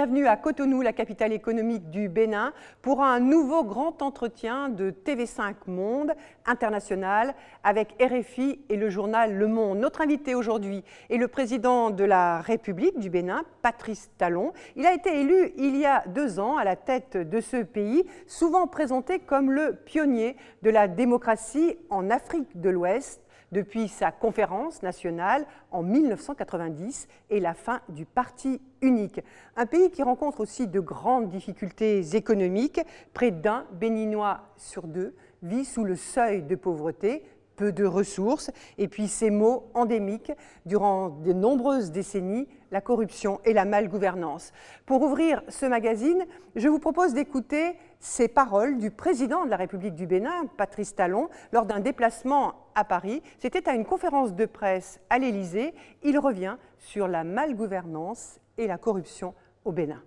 bienvenue à Cotonou, la capitale économique du Bénin, pour un nouveau grand entretien de TV5 Monde International avec RFI et le journal Le Monde. Notre invité aujourd'hui est le président de la République du Bénin, Patrice Talon. Il a été élu il y a 2 ans à la tête de ce pays, souvent présenté comme le pionnier de la démocratie en Afrique de l'Ouest, depuis sa conférence nationale en 1990 et la fin du parti unique. Un pays qui rencontre aussi de grandes difficultés économiques. Près d'1 Béninois sur 2 vit sous le seuil de pauvreté, peu de ressources, et puis ces maux endémiques durant de nombreuses décennies, la corruption et la malgouvernance. Pour ouvrir ce magazine, je vous propose d'écouter ces paroles du président de la République du Bénin, Patrice Talon, lors d'un déplacement à Paris. C'était à une conférence de presse à l'Élysée. Il revient sur la malgouvernance et la corruption au Bénin.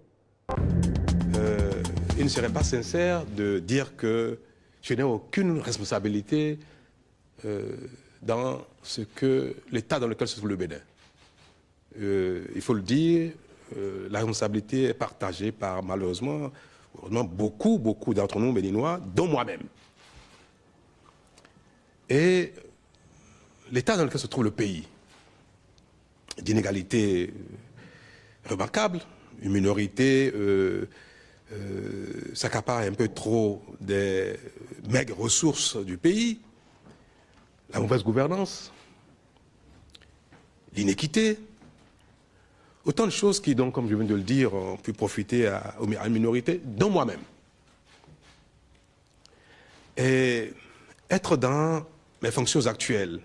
Il ne serait pas sincère de dire que je n'ai aucune responsabilité dans l'état dans lequel se trouve le Bénin. Il faut le dire, la responsabilité est partagée par malheureusement beaucoup d'entre nous béninois, dont moi-même. Et l'état dans lequel se trouve le pays, d'inégalité remarquable, une minorité s'accapare un peu trop des maigres ressources du pays, la mauvaise gouvernance, l'inéquité, autant de choses qui, donc, comme je viens de le dire, ont pu profiter à une minorité, dont moi-même. Et être dans mes fonctions actuelles,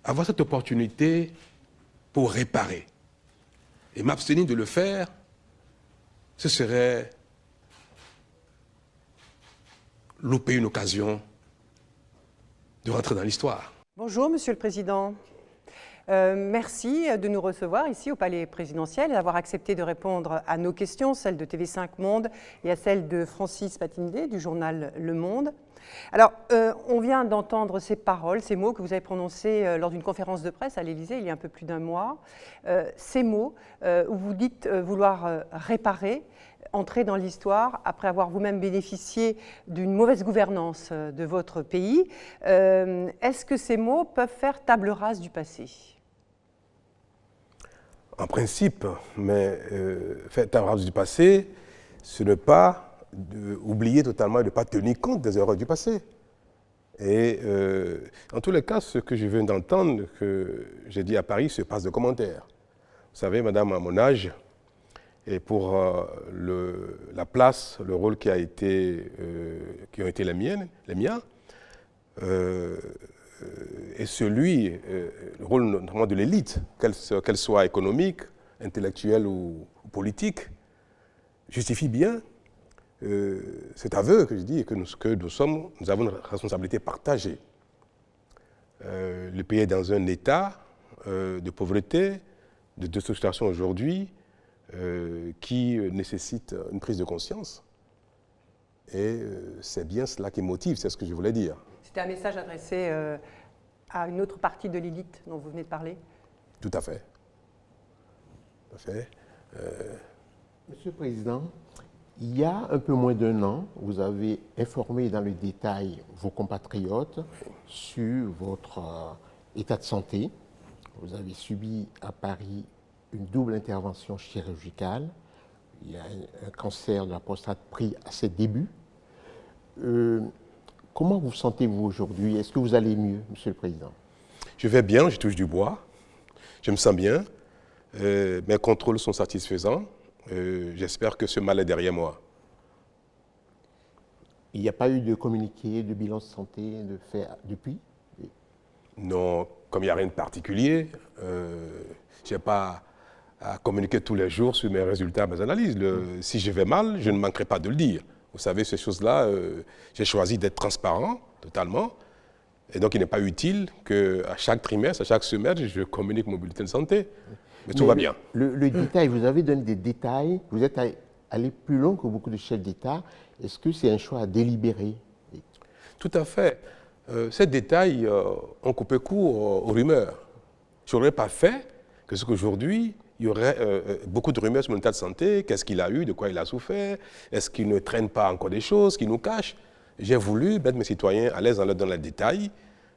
avoir cette opportunité pour réparer et m'abstenir de le faire, ce serait louper une occasion de rentrer dans l'histoire. Bonjour, Monsieur le Président. Merci de nous recevoir ici au Palais présidentiel et d'avoir accepté de répondre à nos questions, celles de TV5 Monde et à celles de Francis Patindé du journal Le Monde. Alors, on vient d'entendre ces paroles, ces mots que vous avez prononcés lors d'une conférence de presse à l'Élysée il y a un peu plus d'1 mois. Ces mots où vous dites vouloir réparer, entrer dans l'histoire après avoir vous-même bénéficié d'une mauvaise gouvernance de votre pays. Est-ce que ces mots peuvent faire table rase du passé ? En principe, mais faire table rase du passé, ce n'est pas oublier totalement et de ne pas tenir compte des erreurs du passé. Et en tous les cas, ce que je viens d'entendre, que j'ai dit à Paris, se passe de commentaires. Vous savez, madame, à mon âge, et pour la place, le rôle qui ont été les miens, et celui, le rôle notamment de l'élite, qu'elle soit économique, intellectuelle ou politique, justifie bien cet aveu que je dis, que nous avons une responsabilité partagée. Le pays est dans un état de pauvreté, de situation aujourd'hui, qui nécessite une prise de conscience. Et c'est bien cela qui motive, c'est ce que je voulais dire. C'était un message adressé à une autre partie de l'élite dont vous venez de parler ? Tout à fait. Tout à fait. Monsieur le Président, il y a un peu moins d'1 an, vous avez informé dans le détail vos compatriotes sur votre état de santé. Vous avez subi à Paris une double intervention chirurgicale. Il y a un cancer de la prostate pris à ses débuts. Comment vous sentez-vous aujourd'hui? Est-ce que vous allez mieux, Monsieur le Président? Je vais bien, je touche du bois. Je me sens bien. Mes contrôles sont satisfaisants. J'espère que ce mal est derrière moi. Il n'y a pas eu de communiqué, de bilan de santé de fait depuis? Non, comme il n'y a rien de particulier, je n'ai pas à communiquer tous les jours sur mes résultats, mes analyses. Si je vais mal, je ne manquerai pas de le dire. Vous savez, ces choses-là, j'ai choisi d'être transparent, totalement. Et donc, il n'est pas utile qu'à chaque trimestre, à chaque semestre, je communique mon bulletin de santé. Mais tout va bien. Le détail, vous avez donné des détails, vous êtes allé plus loin que beaucoup de chefs d'État. Est-ce que c'est un choix délibéré? Tout à fait. Ces détails ont coupé court aux rumeurs. Je n'aurais pas fait que ce qu'aujourd'hui, il y aurait beaucoup de rumeurs sur mon état de santé, qu'est-ce qu'il a eu, de quoi il a souffert, est-ce qu'il ne traîne pas encore des choses, qu'il nous cache. J'ai voulu mettre mes citoyens à l'aise dans les détails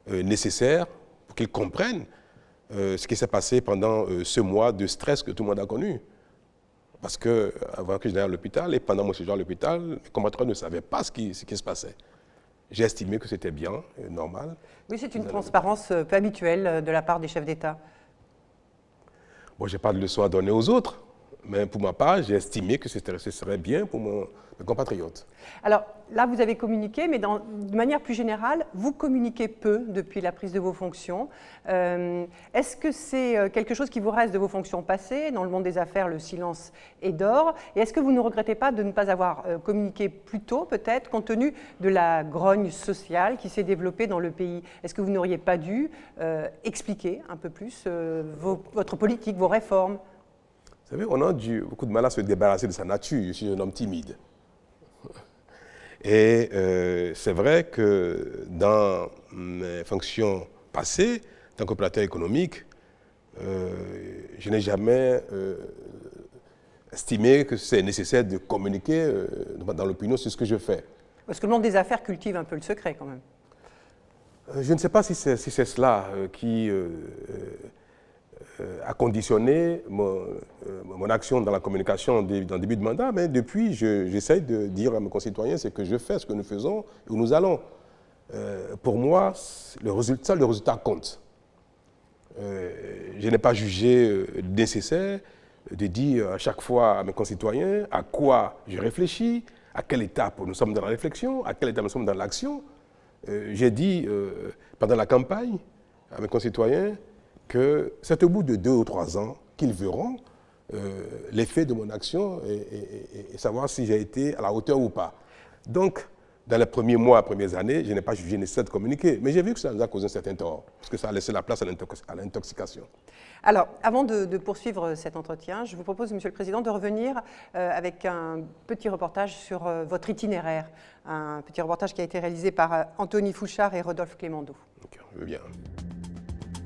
nécessaires pour qu'ils comprennent ce qui s'est passé pendant ce mois de stress que tout le monde a connu. Parce qu'avant que j'aille à l'hôpital et pendant mon séjour à l'hôpital, mes compatriotes ne savaient pas ce qui se passait. J'ai estimé que c'était bien, normal. Oui, c'est une transparence peu habituelle de la part des chefs d'État. Bon, je n'ai pas de leçon à donner aux autres, mais pour ma part, j'ai estimé que ce serait bien pour mes compatriotes. Alors là, vous avez communiqué, mais de manière plus générale, vous communiquez peu depuis la prise de vos fonctions. Est-ce que c'est quelque chose qui vous reste de vos fonctions passées? Dans le monde des affaires, le silence est d'or. Et est-ce que vous ne regrettez pas de ne pas avoir communiqué plus tôt, peut-être, compte tenu de la grogne sociale qui s'est développée dans le pays? Est-ce que vous n'auriez pas dû expliquer un peu plus votre politique, vos réformes? Vous savez, on a beaucoup de mal à se débarrasser de sa nature. Je suis un homme timide. Et c'est vrai que dans mes fonctions passées, en tant qu'opérateur économique, je n'ai jamais estimé que c'est nécessaire de communiquer dans l'opinion sur ce que je fais. Parce que le monde des affaires cultive un peu le secret quand même. Je ne sais pas si c'est cela qui a conditionné mon action dans la communication dans le début de mandat, mais depuis, j'essaie de dire à mes concitoyens ce que je fais, ce que nous faisons et où nous allons. Pour moi, le résultat compte. Je n'ai pas jugé nécessaire de dire à chaque fois à mes concitoyens à quoi je réfléchis, à quelle étape nous sommes dans la réflexion, à quelle étape nous sommes dans l'action. J'ai dit pendant la campagne à mes concitoyens que c'est au bout de 2 ou 3 ans qu'ils verront l'effet de mon action et savoir si j'ai été à la hauteur ou pas. Donc, dans les premiers mois, premières années, je n'ai pas jugé nécessaire de communiquer. Mais j'ai vu que ça nous a causé un certain tort, parce que ça a laissé la place à l'intoxication. Alors, avant de poursuivre cet entretien, je vous propose, Monsieur le Président, de revenir avec un petit reportage sur votre itinéraire. Un petit reportage qui a été réalisé par Anthony Fouchard et Rodolphe Clémendo. Ok, je veux bien.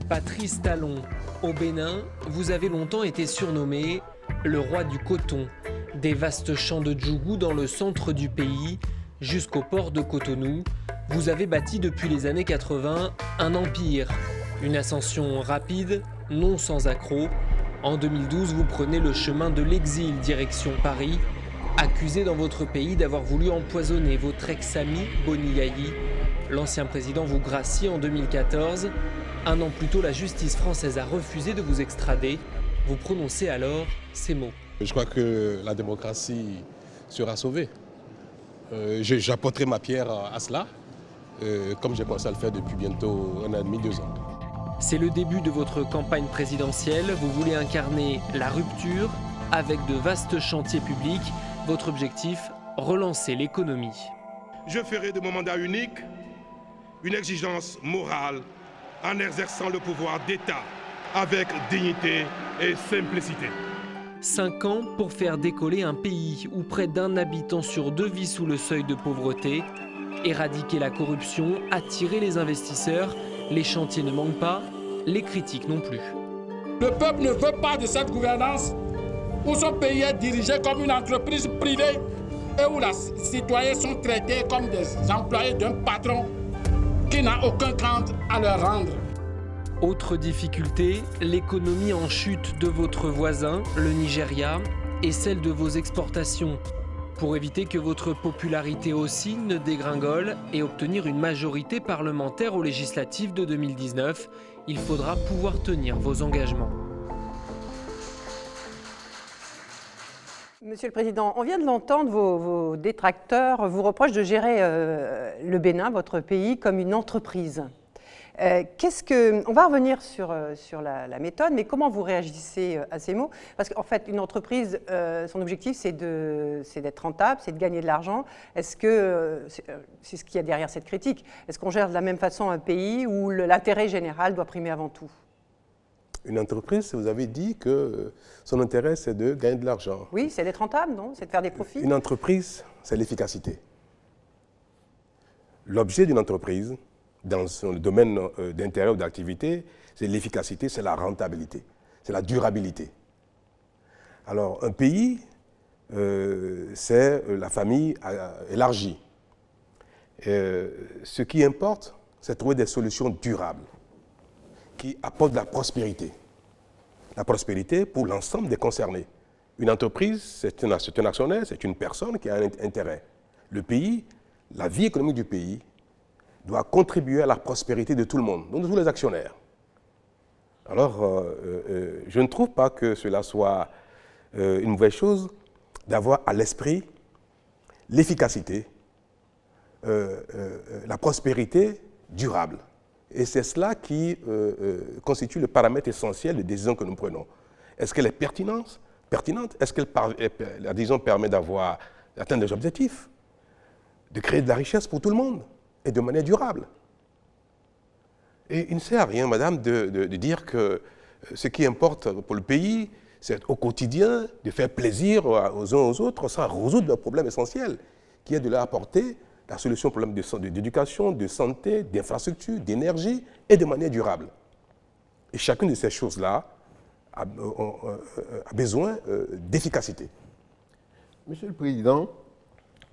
Patrice Talon, au Bénin, vous avez longtemps été surnommé le roi du coton. Des vastes champs de Djougou dans le centre du pays, jusqu'au port de Cotonou, vous avez bâti depuis les années 80 un empire. Une ascension rapide, non sans accroc. En 2012, vous prenez le chemin de l'exil direction Paris, accusé dans votre pays d'avoir voulu empoisonner votre ex-ami Boni Yayi. L'ancien président vous gracie en 2014. Un an plus tôt, la justice française a refusé de vous extrader. Vous prononcez alors ces mots. Je crois que la démocratie sera sauvée. J'apporterai ma pierre à cela, comme j'ai commencé à le faire depuis bientôt 1 an et demi, 2 ans. C'est le début de votre campagne présidentielle. Vous voulez incarner la rupture avec de vastes chantiers publics. Votre objectif, relancer l'économie. Je ferai de mon mandat unique une exigence morale en exerçant le pouvoir d'État avec dignité et simplicité. 5 ans pour faire décoller un pays où près d'1 habitant sur 2 vit sous le seuil de pauvreté, éradiquer la corruption, attirer les investisseurs, les chantiers ne manquent pas, les critiques non plus. Le peuple ne veut pas de cette gouvernance où son pays est dirigé comme une entreprise privée et où les citoyens sont traités comme des employés d'un patron qui n'a aucun compte à leur rendre. Autre difficulté, l'économie en chute de votre voisin, le Nigeria, et celle de vos exportations. Pour éviter que votre popularité aussi ne dégringole et obtenir une majorité parlementaire aux législatives de 2019, il faudra pouvoir tenir vos engagements. Monsieur le Président, on vient de l'entendre, vos détracteurs vous reprochent de gérer le Bénin, votre pays, comme une entreprise. On va revenir sur la méthode, mais comment vous réagissez à ces mots? Parce qu'en fait, une entreprise, son objectif, c'est d'être rentable, c'est de gagner de l'argent. Est-ce que c'est ce qu'il y a derrière cette critique? Est-ce qu'on gère de la même façon un pays où l'intérêt général doit primer avant tout? Une entreprise, vous avez dit que son intérêt, c'est de gagner de l'argent. Oui, c'est d'être rentable, non? C'est de faire des profits? Une entreprise, c'est l'efficacité. L'objet d'une entreprise, dans son domaine d'intérêt ou d'activité, c'est l'efficacité, c'est la rentabilité, c'est la durabilité. Alors, un pays, c'est la famille élargie. Ce qui importe, c'est de trouver des solutions durables qui apportent de la prospérité. La prospérité pour l'ensemble des concernés. Une entreprise, c'est un actionnaire, c'est une personne qui a un intérêt. Le pays, la vie économique du pays, doit contribuer à la prospérité de tout le monde, donc de tous les actionnaires. Alors, je ne trouve pas que cela soit une mauvaise chose d'avoir à l'esprit l'efficacité, la prospérité durable. Et c'est cela qui constitue le paramètre essentiel des décisions que nous prenons. Est-ce qu'elle est pertinente? Est-ce que la décision permet d'atteindre des objectifs, de créer de la richesse pour tout le monde et de manière durable? Et il ne sert à rien, madame, de dire que ce qui importe pour le pays, c'est au quotidien de faire plaisir aux uns aux autres sans résoudre le problème essentiel, qui est de leur apporter la solution aux problèmes d'éducation, de santé, d'infrastructure, d'énergie et de manière durable. Et chacune de ces choses-là a besoin d'efficacité. Monsieur le Président,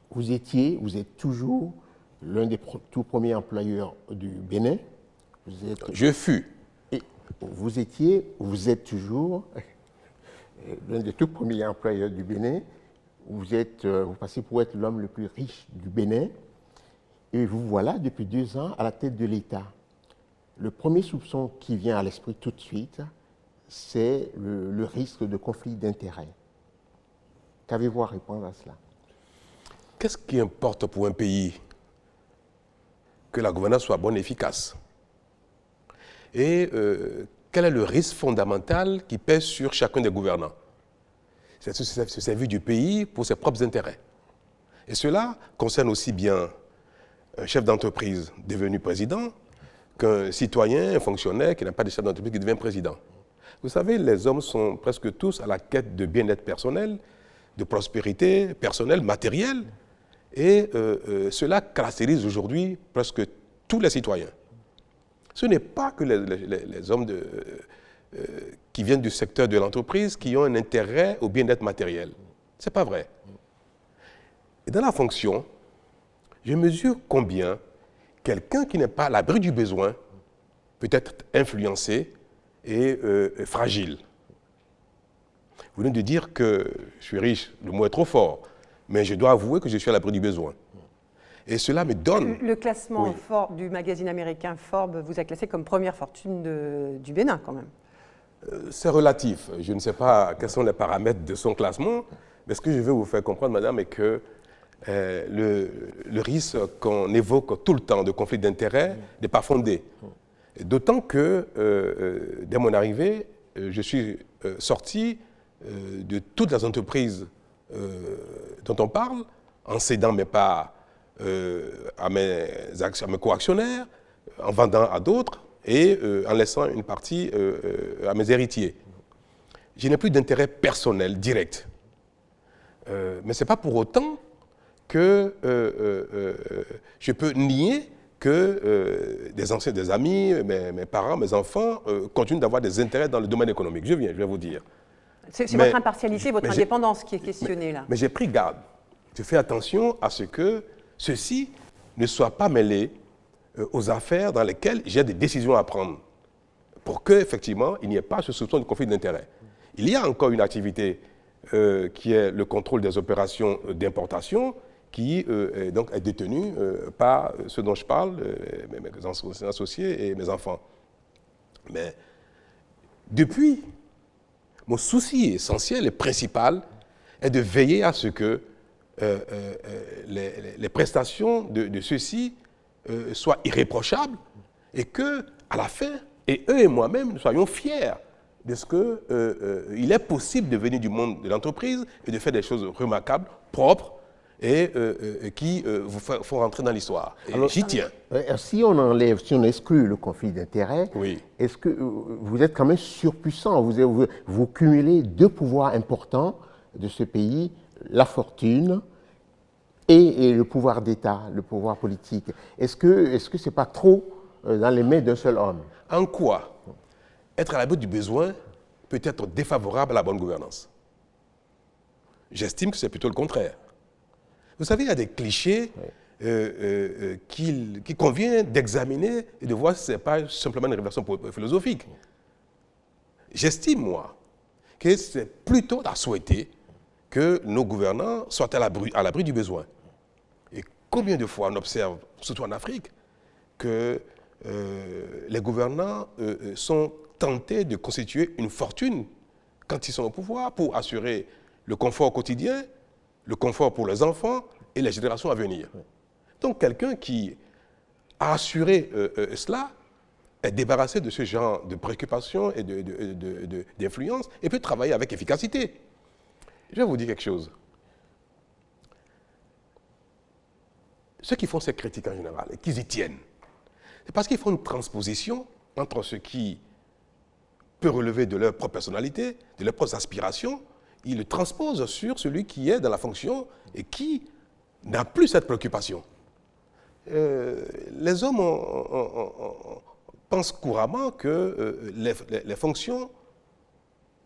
vous êtes toujours l'un des tout premiers employeurs du Bénin. Je fus. Et vous êtes toujours l'un des tout premiers employeurs du Bénin. Vous passez pour être l'homme le plus riche du Bénin. Et vous voilà depuis 2 ans à la tête de l'État. Le premier soupçon qui vient à l'esprit tout de suite, c'est le risque de conflit d'intérêts. Qu'avez-vous à répondre à cela? Qu'est-ce qui importe pour un pays? Que la gouvernance soit bonne et efficace. Et quel est le risque fondamental qui pèse sur chacun des gouvernants? C'est de se servir du pays pour ses propres intérêts. Et cela concerne aussi bien un chef d'entreprise devenu président qu'un citoyen, un fonctionnaire qui n'a pas de chef d'entreprise qui devient président. Vous savez, les hommes sont presque tous à la quête de bien-être personnel, de prospérité personnelle, matérielle, et cela caractérise aujourd'hui presque tous les citoyens. Ce n'est pas que les hommes qui viennent du secteur de l'entreprise qui ont un intérêt au bien-être matériel. Ce n'est pas vrai. Et dans la fonction, je mesure combien quelqu'un qui n'est pas à l'abri du besoin peut être influencé et fragile. Vous venez de dire que je suis riche, le mot est trop fort, mais je dois avouer que je suis à l'abri du besoin. Et cela me donne... Le classement oui. Forbes, du magazine américain Forbes vous a classé comme première fortune du Bénin, quand même. C'est relatif. Je ne sais pas quels sont les paramètres de son classement, mais ce que je veux vous faire comprendre, madame, est que le risque qu'on évoque tout le temps de conflit d'intérêts n'est pas fondé. D'autant que, dès mon arrivée, je suis sorti de toutes les entreprises dont on parle, en cédant mes parts à mes co-actionnaires, en vendant à d'autres et en laissant une partie à mes héritiers. Je n'ai plus d'intérêt personnel direct. Mais ce n'est pas pour autant que je peux nier que des amis, mes parents, mes enfants continuent d'avoir des intérêts dans le domaine économique. Je vais vous dire. C'est votre impartialité, votre indépendance qui est questionnée là. Mais j'ai pris garde. Je fais attention à ce que ceci ne soit pas mêlé aux affaires dans lesquelles j'ai des décisions à prendre pour qu'effectivement, il n'y ait pas ce soupçon de conflit d'intérêts. Il y a encore une activité qui est le contrôle des opérations d'importation qui donc est détenue par ceux dont je parle, mes associés et mes enfants. Mais depuis, mon souci essentiel et principal est de veiller à ce que les prestations de ceux-ci soient irréprochables et que, à la fin, et eux et moi-même, nous soyons fiers de ce qu'il est possible de venir du monde de l'entreprise et de faire des choses remarquables, propres et qui vous font rentrer dans l'histoire. J'y tiens. Si on exclut le conflit d'intérêts, oui. Est-ce que vous êtes quand même surpuissant? Vous cumulez 2 pouvoirs importants de ce pays, la fortune et le pouvoir d'État, le pouvoir politique. Est-ce que ce n'est pas trop dans les mains d'un seul homme? En quoi être à l'abri du besoin peut être défavorable à la bonne gouvernance? J'estime que c'est plutôt le contraire. Vous savez, il y a des clichés qu'il convient d'examiner et de voir si ce n'est pas simplement une réflexion philosophique. J'estime, moi, que c'est plutôt à souhaiter que nos gouvernants soient à l'abri du besoin. Et combien de fois on observe, surtout en Afrique, que les gouvernants sont tentés de constituer une fortune quand ils sont au pouvoir pour assurer le confort quotidien, le confort pour les enfants et les générations à venir. Donc quelqu'un qui a assuré cela est débarrassé de ce genre de préoccupations et d'influence et peut travailler avec efficacité. Je vais vous dire quelque chose. Ceux qui font ces critiques en général et qu'ils y tiennent, c'est parce qu'ils font une transposition entre ce qui peut relever de leur propre personnalité, de leurs propres aspirations. Ils le transposent sur celui qui est dans la fonction et qui n'a plus cette préoccupation. Les hommes pensent couramment que les fonctions,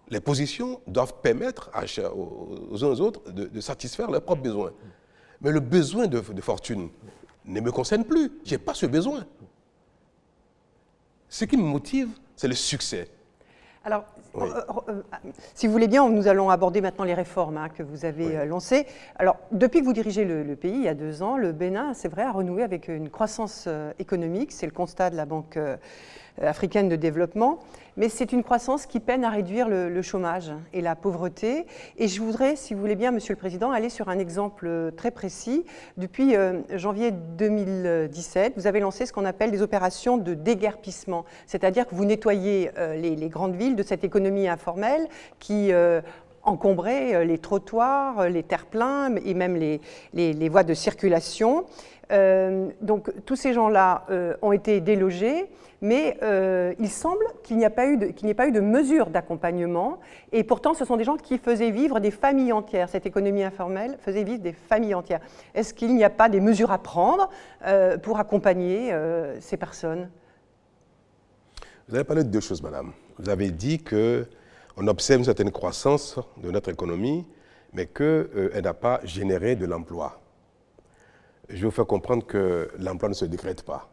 les positions doivent permettre aux uns aux autres de satisfaire leurs propres besoins. Mais le besoin de fortune ne me concerne plus. Je n'ai pas ce besoin. Ce qui me motive, c'est le succès. Alors, oui. Si vous voulez bien, nous allons aborder maintenant les réformes que vous avez lancées. Alors, depuis que vous dirigez le pays, il y a 2 ans, le Bénin, c'est vrai, a renoué avec une croissance économique. C'est le constat de la Banque africaine de développement. Mais c'est une croissance qui peine à réduire le chômage et la pauvreté. Et je voudrais, si vous voulez bien, Monsieur le Président, aller sur un exemple très précis. Depuis janvier 2017, vous avez lancé ce qu'on appelle des opérations de déguerpissement. C'est-à-dire que vous nettoyez les grandes villes de cette économie informelle qui encombrait les trottoirs, les terre-pleins et même les voies de circulation. Donc tous ces gens-là ont été délogés, mais il semble qu'il n'y ait pas eu de mesures d'accompagnement, et pourtant ce sont des gens qui faisaient vivre des familles entières. Cette économie informelle faisait vivre des familles entières. Est-ce qu'il n'y a pas des mesures à prendre pour accompagner ces personnes? Vous avez parlé de 2 choses, madame. Vous avez dit qu'on observe une certaine croissance de notre économie, mais qu'elle n'a pas généré de l'emploi. Je vais vous faire comprendre que l'emploi ne se décrète pas.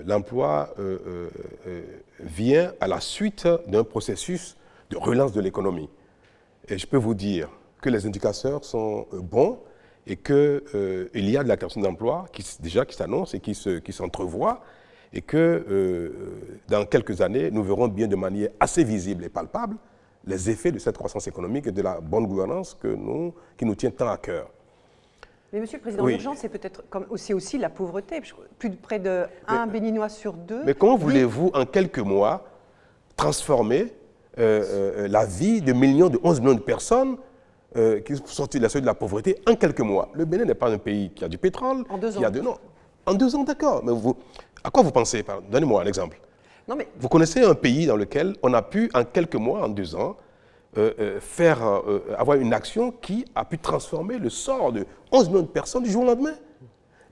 L'emploi vient à la suite d'un processus de relance de l'économie. Et je peux vous dire que les indicateurs sont bons et qu'il y a de la création d'emplois qui s'annonce et qui s'entrevoit, et que dans quelques années, nous verrons bien de manière assez visible et palpable les effets de cette croissance économique et de la bonne gouvernance qui nous tient tant à cœur. Mais Monsieur le Président, l'urgence, c'est peut-être aussi la pauvreté. Près de 1 Béninois sur 2. Mais comment voulez-vous, en quelques mois, transformer la vie de 11 millions de personnes qui sont sorties de la seuil de la pauvreté en quelques mois? Le Bénin n'est pas un pays qui a du pétrole. En 2 ans. En 2 ans, d'accord. Mais à quoi vous pensez? Donnez-moi un exemple. Non, mais... Vous connaissez un pays dans lequel on a pu, en quelques mois, en 2 ans, avoir une action qui a pu transformer le sort de 11 millions de personnes du jour au lendemain?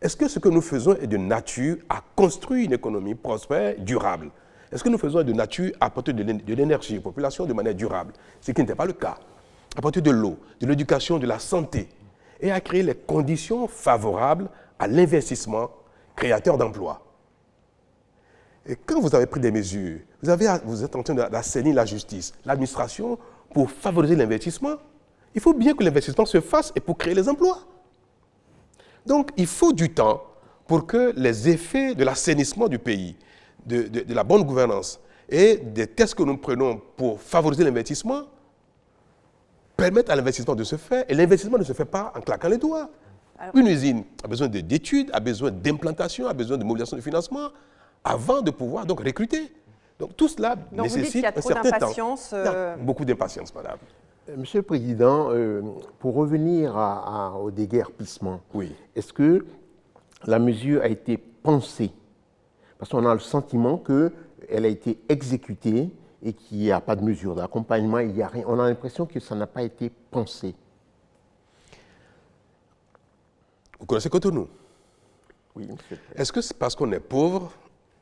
Est-ce que ce que nous faisons est de nature à construire une économie prospère, durable? Est-ce que nous faisons de nature à apporter de l'énergie aux populations de manière durable? Ce qui n'était pas le cas. Apporter de l'eau, de l'éducation, de la santé, et à créer les conditions favorables à l'investissement créateur d'emplois. Et quand vous avez pris des mesures, vous êtes en train d'assainir la justice, l'administration, pour favoriser l'investissement. Il faut bien que l'investissement se fasse et pour créer les emplois. Donc, il faut du temps pour que les effets de l'assainissement du pays, de la bonne gouvernance et des tests que nous prenons pour favoriser l'investissement permettent à l'investissement de se faire. Et l'investissement ne se fait pas en claquant les doigts. Une usine a besoin d'études, a besoin d'implantation, a besoin de mobilisation de financement avant de pouvoir donc recruter. Donc tout cela nécessite un certain temps. Il y a beaucoup d'impatience, madame. Monsieur le Président, pour revenir au déguerpissement, est-ce que la mesure a été pensée? Parce qu'on a le sentiment qu'elle a été exécutée et qu'il n'y a pas de mesure d'accompagnement, il n'y a rien. On a l'impression que ça n'a pas été pensé. Vous connaissez Cotonou? Oui, monsieur. Est-ce que c'est parce qu'on est pauvre,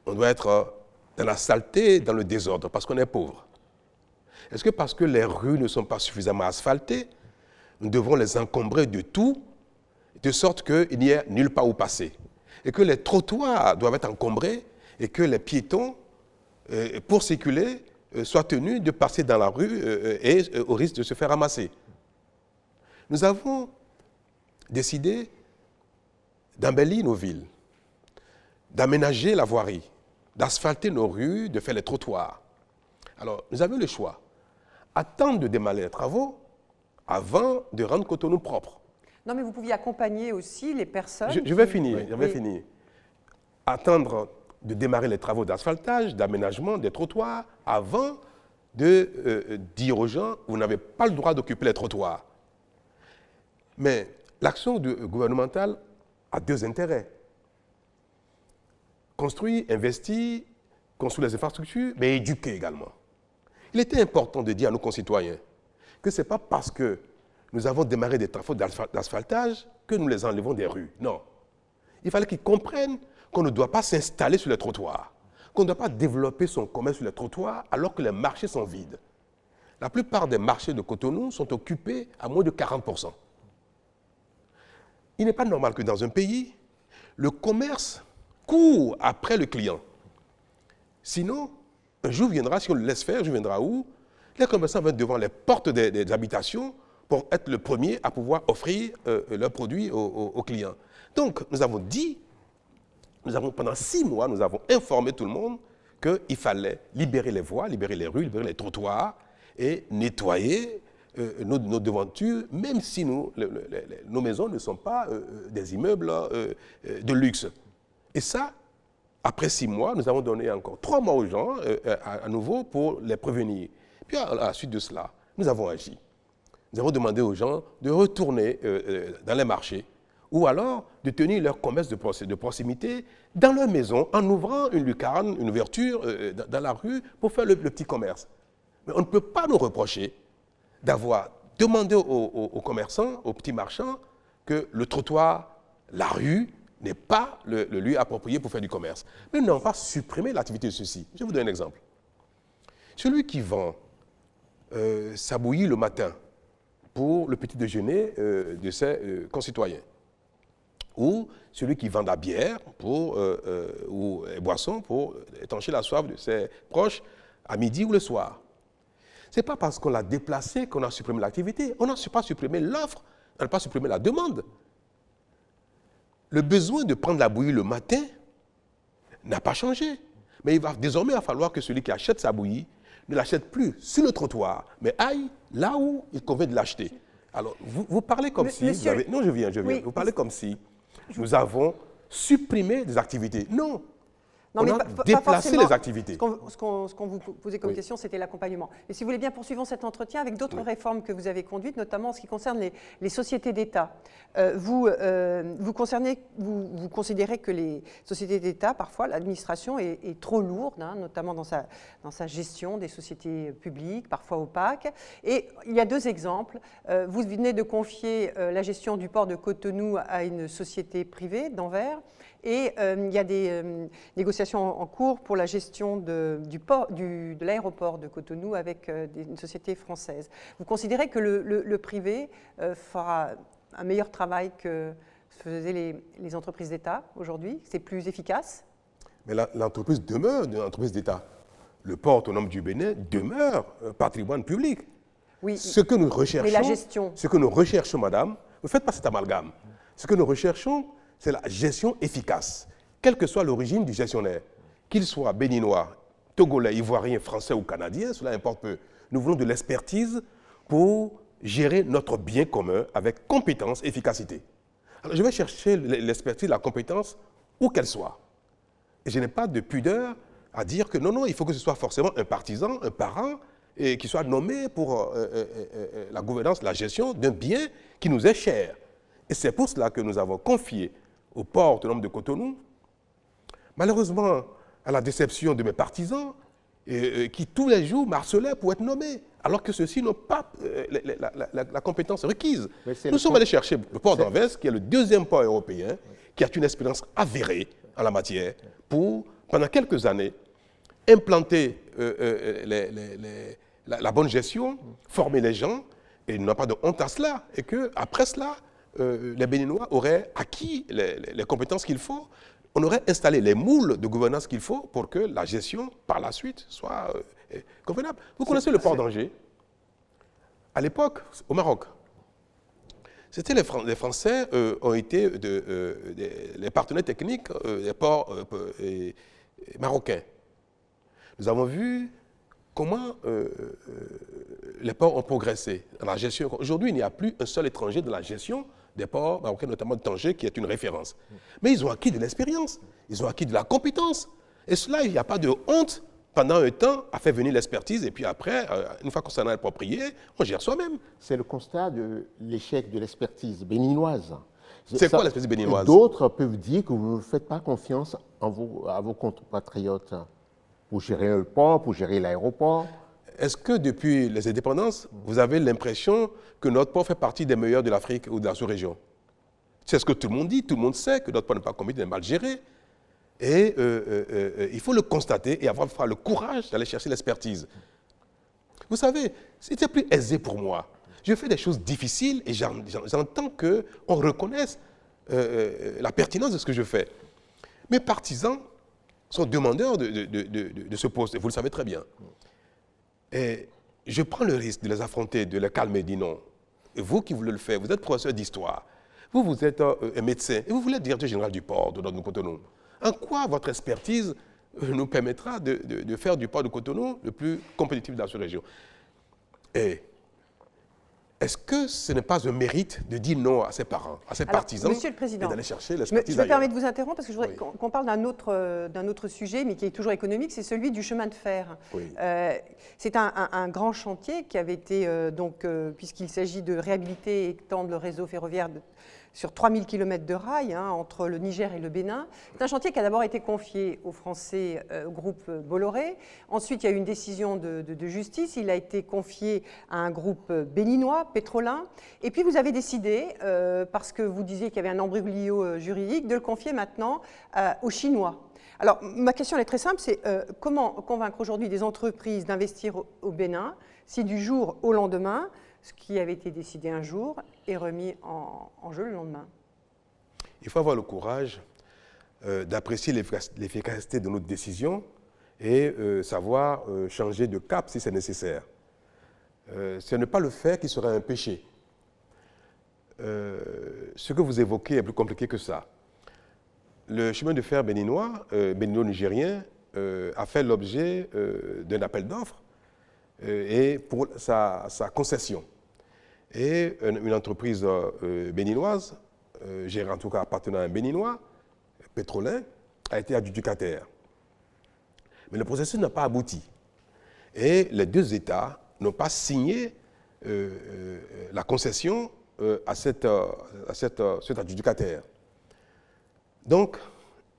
on doit être dans la saleté, dans le désordre, parce qu'on est pauvre? Est-ce que parce que les rues ne sont pas suffisamment asphaltées, nous devons les encombrer de tout, de sorte qu'il n'y ait nulle part où passer. Et que les trottoirs doivent être encombrés et que les piétons, pour circuler, soient tenus de passer dans la rue et au risque de se faire ramasser. Nous avons décidé d'embellir nos villes, d'aménager la voirie, d'asphalter nos rues, de faire les trottoirs. Alors, nous avons le choix. Attendre de démarrer les travaux avant de rendre Cotonou propre. Non, mais vous pouviez accompagner aussi les personnes. Je vais finir, Attendre de démarrer les travaux d'asphaltage, d'aménagement des trottoirs avant de dire aux gens, vous n'avez pas le droit d'occuper les trottoirs. Mais l'action gouvernementale a deux intérêts. Construire, investir, construire les infrastructures, mais éduquer également. Il était important de dire à nos concitoyens que ce n'est pas parce que nous avons démarré des travaux d'asphaltage que nous les enlevons des rues. Non. Il fallait qu'ils comprennent qu'on ne doit pas s'installer sur les trottoirs, qu'on ne doit pas développer son commerce sur les trottoirs alors que les marchés sont vides. La plupart des marchés de Cotonou sont occupés à moins de 40%. Il n'est pas normal que dans un pays, le commerce court après le client. Sinon, un jour viendra, si on le laisse faire, un jour viendra où les commerçants vont être devant les portes des habitations pour être le premier à pouvoir offrir leurs produits aux clients. Donc, nous avons dit, pendant 6 mois, nous avons informé tout le monde qu'il fallait libérer les voies, libérer les rues, libérer les trottoirs et nettoyer nos devantures, même si nos maisons ne sont pas des immeubles de luxe. Et ça, après 6 mois, nous avons donné encore 3 mois aux gens à nouveau pour les prévenir. Puis à la suite de cela, nous avons agi. Nous avons demandé aux gens de retourner dans les marchés ou alors de tenir leur commerce de proximité dans leur maison en ouvrant une lucarne, une ouverture dans la rue pour faire le petit commerce. Mais on ne peut pas nous reprocher d'avoir demandé aux commerçants, aux petits marchands, que le trottoir, la rue, n'est pas le lieu approprié pour faire du commerce. Mais nous n'avons pas supprimé l'activité de ceux-ci. Je vais vous donner un exemple. Celui qui vend sa bouillie le matin pour le petit déjeuner de ses concitoyens, ou celui qui vend la bière ou les boissons pour étancher la soif de ses proches à midi ou le soir. Ce n'est pas parce qu'on l'a déplacé qu'on a supprimé l'activité. On n'a pas supprimé l'offre, on n'a pas supprimé la demande. Le besoin de prendre la bouillie le matin n'a pas changé. Mais il va désormais falloir que celui qui achète sa bouillie ne l'achète plus sur le trottoir, mais aille là où il convient de l'acheter. Alors, vous parlez comme si... Monsieur... Non, je viens. Oui. Vous parlez comme si nous avons supprimé des activités. Non. Non, on a déplacé les activités. Ce qu'on vous posait comme question, c'était l'accompagnement. Et si vous voulez bien, poursuivons cet entretien avec d'autres réformes que vous avez conduites, notamment en ce qui concerne les sociétés d'État. Vous considérez que les sociétés d'État, parfois, l'administration est trop lourde, hein, notamment dans sa gestion des sociétés publiques, parfois opaques. Et il y a 2 exemples. Vous venez de confier la gestion du port de Cotonou à une société privée d'Anvers. Et il y a des négociations en cours pour la gestion de l'aéroport de Cotonou avec une société française. Vous considérez que le privé fera un meilleur travail que faisaient les entreprises d'État aujourd'hui? C'est plus efficace? Mais l'entreprise demeure une entreprise d'État. Le port autonome du Bénin demeure patrimoine public. Oui, ce que nous recherchons, mais la gestion. Ce que nous recherchons, madame, ne faites pas cet amalgame. Ce que nous recherchons, c'est la gestion efficace, quelle que soit l'origine du gestionnaire, qu'il soit béninois, togolais, ivoirien, français ou canadien, cela importe peu. Nous voulons de l'expertise pour gérer notre bien commun avec compétence et efficacité. Alors, je vais chercher l'expertise, la compétence, où qu'elle soit. Et je n'ai pas de pudeur à dire que non, il faut que ce soit forcément un partisan, un parent, et qui soit nommé pour la gouvernance, la gestion d'un bien qui nous est cher. Et c'est pour cela que nous avons confié au port autonome de Cotonou, malheureusement, à la déception de mes partisans, qui tous les jours marcelaient pour être nommés, alors que ceux-ci n'ont pas la compétence requise. Nous sommes allés chercher le port d'Anvers, qui est le 2e port européen, qui a une expérience avérée en la matière, pour, pendant quelques années, implanter la bonne gestion, former les gens, Et il n'a pas de honte à cela. Et qu'après cela, les Béninois auraient acquis les compétences qu'il faut. On aurait installé les moules de gouvernance qu'il faut pour que la gestion, par la suite, soit convenable. Vous connaissez le port d'Angers? À l'époque, au Maroc, c'était les Français ont été les partenaires techniques des ports marocains. Nous avons vu comment les ports ont progressé dans la gestion. Aujourd'hui, il n'y a plus un seul étranger dans la gestion des ports marocains, notamment de Tanger, qui est une référence. Mais ils ont acquis de l'expérience, ils ont acquis de la compétence. Et cela, il n'y a pas de honte. Pendant un temps, à faire venir l'expertise, et puis après, une fois qu'on s'en a approprié, on gère soi-même. C'est le constat de l'échec de l'expertise béninoise. C'est quoi l'expertise béninoise? D'autres peuvent dire que vous ne faites pas confiance à vos compatriotes pour gérer le port, pour gérer l'aéroport. Est-ce que depuis les indépendances, vous avez l'impression que notre port fait partie des meilleurs de l'Afrique ou de la sous-région? C'est ce que tout le monde dit, tout le monde sait que notre port n'est pas compétent, est mal géré. Et il faut le constater et avoir le courage d'aller chercher l'expertise. Vous savez, c'était plus aisé pour moi. Je fais des choses difficiles et j'entends qu'on reconnaisse la pertinence de ce que je fais. Mes partisans sont demandeurs de ce poste, et vous le savez très bien. Et je prends le risque de les affronter, de les calmer, dis non. Et vous qui voulez le faire, vous êtes professeur d'histoire, vous êtes un médecin, et vous voulez être directeur général du port de notre Cotonou. En quoi votre expertise nous permettra de faire du port de Cotonou le plus compétitif de la sous-région? Et est-ce que ce n'est pas un mérite de dire non à ses parents, à ses partisans, Monsieur le Président, et d'aller chercher l'expertise je me ailleurs? permets de vous interrompre parce que je voudrais qu'on parle d'un autre sujet, mais qui est toujours économique, c'est celui du chemin de fer. Oui. C'est un grand chantier qui avait été, puisqu'il s'agit de réhabiliter et étendre le réseau ferroviaire sur 3000 km de rails entre le Niger et le Bénin. C'est un chantier qui a d'abord été confié au Français, au groupe Bolloré. Ensuite, il y a eu une décision de justice. Il a été confié à un groupe béninois, Petrolin. Et puis, vous avez décidé, parce que vous disiez qu'il y avait un embroglio juridique, de le confier maintenant aux Chinois. Alors, ma question elle est très simple, c'est comment convaincre aujourd'hui des entreprises d'investir au Bénin si du jour au lendemain, ce qui avait été décidé un jour est remis en jeu le lendemain? Il faut avoir le courage d'apprécier l'efficacité de notre décision et savoir changer de cap si c'est nécessaire. Ce n'est pas le faire qui serait un péché. Ce que vous évoquez est plus compliqué que ça. Le chemin de fer béninois, bénino-nigérien, a fait l'objet d'un appel d'offres et pour sa concession. Et une entreprise béninoise, gérée en tout cas appartenant à un béninois, Petrolin, a été adjudicataire. Mais le processus n'a pas abouti. Et les deux États n'ont pas signé la concession à cet adjudicataire. Donc,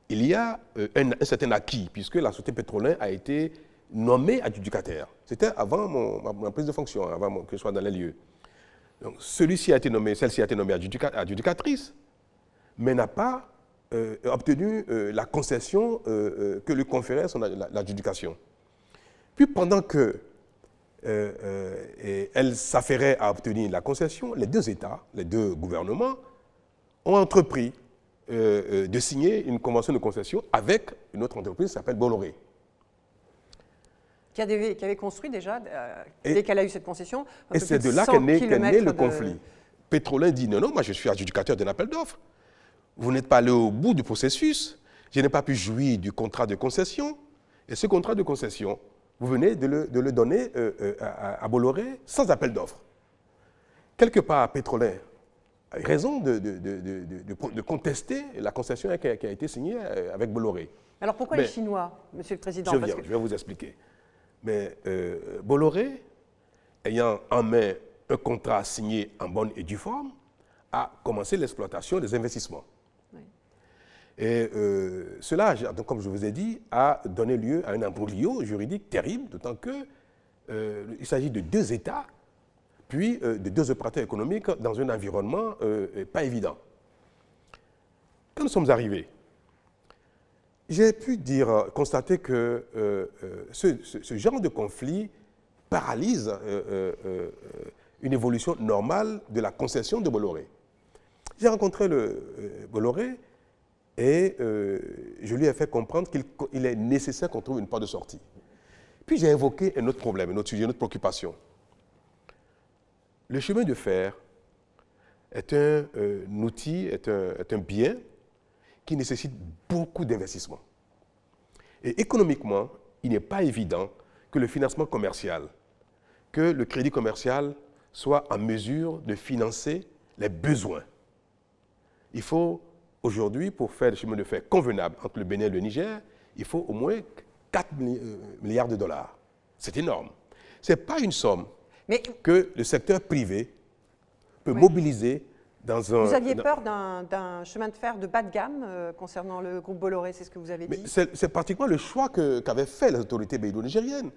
il y a un certain acquis, puisque la société Petrolin a été nommée adjudicataire. C'était avant ma prise de fonction, avant que je sois dans les lieux. Donc, celle-ci a été nommée adjudicatrice, mais n'a pas obtenu la concession que lui conférait l'adjudication. Puis, pendant que elle s'affairait à obtenir la concession, les deux États, les deux gouvernements, ont entrepris de signer une convention de concession avec une autre entreprise qui s'appelle Bolloré. Qui avait construit déjà, dès qu'elle a eu cette concession, et c'est de là qu'est né le conflit. Petrolin dit non, moi je suis adjudicateur d'un appel d'offres. Vous n'êtes pas allé au bout du processus. Je n'ai pas pu jouir du contrat de concession. Et ce contrat de concession, vous venez de le donner à Bolloré sans appel d'offres. Quelque part, Petrolin a raison de contester la concession qui a été signée avec Bolloré. Alors pourquoi les Chinois, Monsieur le Président? Je vais vous expliquer. Mais Bolloré, ayant en main un contrat signé en bonne et due forme, a commencé l'exploitation des investissements. Oui. Et cela, donc, comme je vous ai dit, a donné lieu à un imbroglio juridique terrible, d'autant qu'il s'agit de deux États, puis de deux opérateurs économiques dans un environnement pas évident. Quand nous sommes arrivés, j'ai pu constater que ce genre de conflit paralyse une évolution normale de la concession de Bolloré. J'ai rencontré Bolloré et je lui ai fait comprendre qu'il est nécessaire qu'on trouve une porte de sortie. Puis j'ai évoqué un autre problème, un autre sujet, une autre préoccupation. Le chemin de fer est un outil, est un bien qui nécessite beaucoup d'investissement. Et économiquement, il n'est pas évident que le financement commercial, que le crédit commercial soit en mesure de financer les besoins. Il faut aujourd'hui, pour faire le chemin de fer convenable entre le Bénin et le Niger, il faut au moins 4 milliards de dollars. C'est énorme. Ce n'est pas une somme que le secteur privé peut mobiliser dans un... Vous aviez peur d'un chemin de fer de bas de gamme concernant le groupe Bolloré, c'est ce que vous avez dit? C'est pratiquement le choix qu'avaient fait les autorités bédo-nigériennes.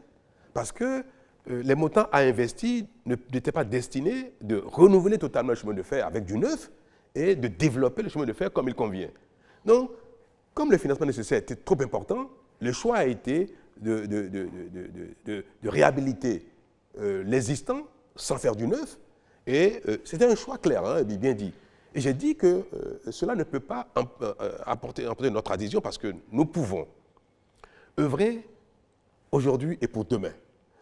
Parce que les montants à investir n'étaient pas destinés de renouveler totalement le chemin de fer avec du neuf et de développer le chemin de fer comme il convient. Donc, comme le financement nécessaire était trop important, le choix a été de réhabiliter l'existant sans faire du neuf. Et c'était un choix clair, hein, bien dit. Et j'ai dit que cela ne peut pas apporter notre adhésion parce que nous pouvons œuvrer aujourd'hui et pour demain,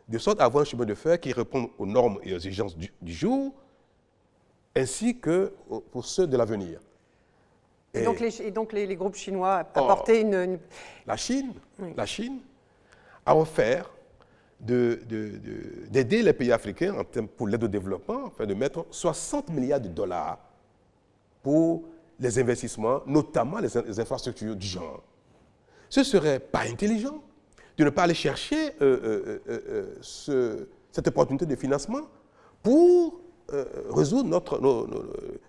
de sorte à avoir un chemin de fer qui répond aux normes et aux exigences du jour, ainsi que pour ceux de l'avenir. Et donc les groupes chinois apportaient une... La Chine a offert d'aider les pays africains pour l'aide au développement, afin de mettre 60 milliards de dollars pour les investissements, notamment les infrastructures du genre. Ce ne serait pas intelligent de ne pas aller chercher cette opportunité de financement pour résoudre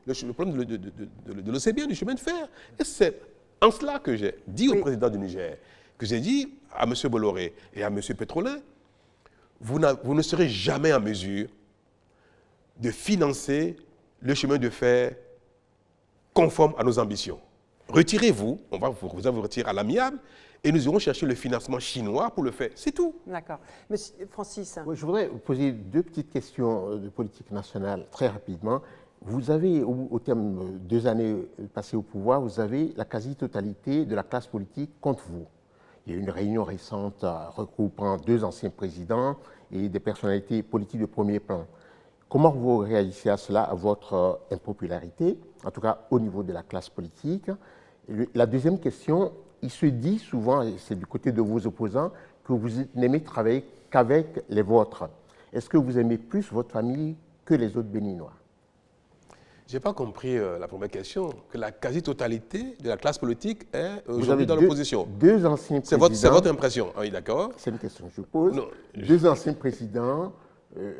le problème de l'OCB, du chemin de fer. Et c'est en cela que j'ai dit au président du Niger, que j'ai dit à M. Bolloré et à M. Pétrolin, vous ne serez jamais en mesure de financer le chemin de fer conforme à nos ambitions. Retirez-vous, on va vous retirer à l'amiable, et nous irons chercher le financement chinois pour le faire. C'est tout. D'accord. Monsieur Francis. Oui, je voudrais vous poser deux petites questions de politique nationale très rapidement. Vous avez, au terme de 2 années passées au pouvoir, vous avez la quasi-totalité de la classe politique contre vous. Il y a eu une réunion récente regroupant 2 anciens présidents et des personnalités politiques de premier plan. Comment vous réagissez à cela, à votre impopularité, en tout cas au niveau de la classe politique? La deuxième question, il se dit souvent, et c'est du côté de vos opposants, que vous n'aimez travailler qu'avec les vôtres. Est-ce que vous aimez plus votre famille que les autres Béninois? Je n'ai pas compris la première question, que la quasi-totalité de la classe politique est aujourd'hui dans l'opposition. 2 anciens présidents. C'est votre impression, oui, d'accord. C'est une question que je pose. Non, 2 anciens présidents,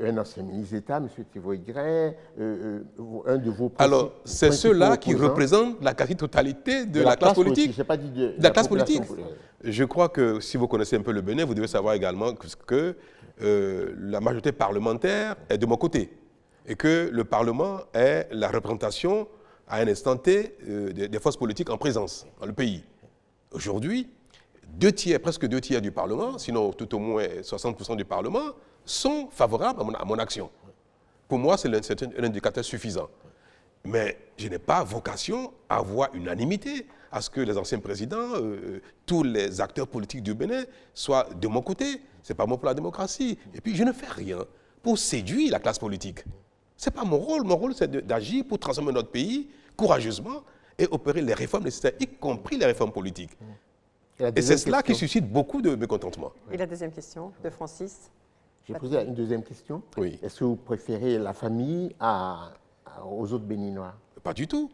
un ancien ministre d'État, M. Thibault Gray, un de vos... Alors, c'est ceux-là qui représentent la quasi-totalité de la classe politique. Je n'ai pas dit de la classe politique. Je crois que si vous connaissez un peu le Bénin, vous devez savoir également que la majorité parlementaire est de mon côté. Et que le Parlement est la représentation à un instant T des forces politiques en présence dans le pays. Aujourd'hui, presque 2 tiers du Parlement, sinon tout au moins 60% du Parlement, sont favorables à mon action. Pour moi, c'est un indicateur suffisant. Mais je n'ai pas vocation à avoir unanimité, à ce que les anciens présidents, tous les acteurs politiques du Bénin soient de mon côté. Ce n'est pas moi pour la démocratie. Et puis, je ne fais rien pour séduire la classe politique. Ce n'est pas mon rôle. Mon rôle, c'est d'agir pour transformer notre pays courageusement et opérer les réformes nécessaires, y compris les réformes politiques. Et c'est cela qui suscite beaucoup de mécontentement. Et la deuxième question de Francis? J'ai posé une deuxième question. Oui. Est-ce que vous préférez la famille aux autres Béninois? Pas du tout.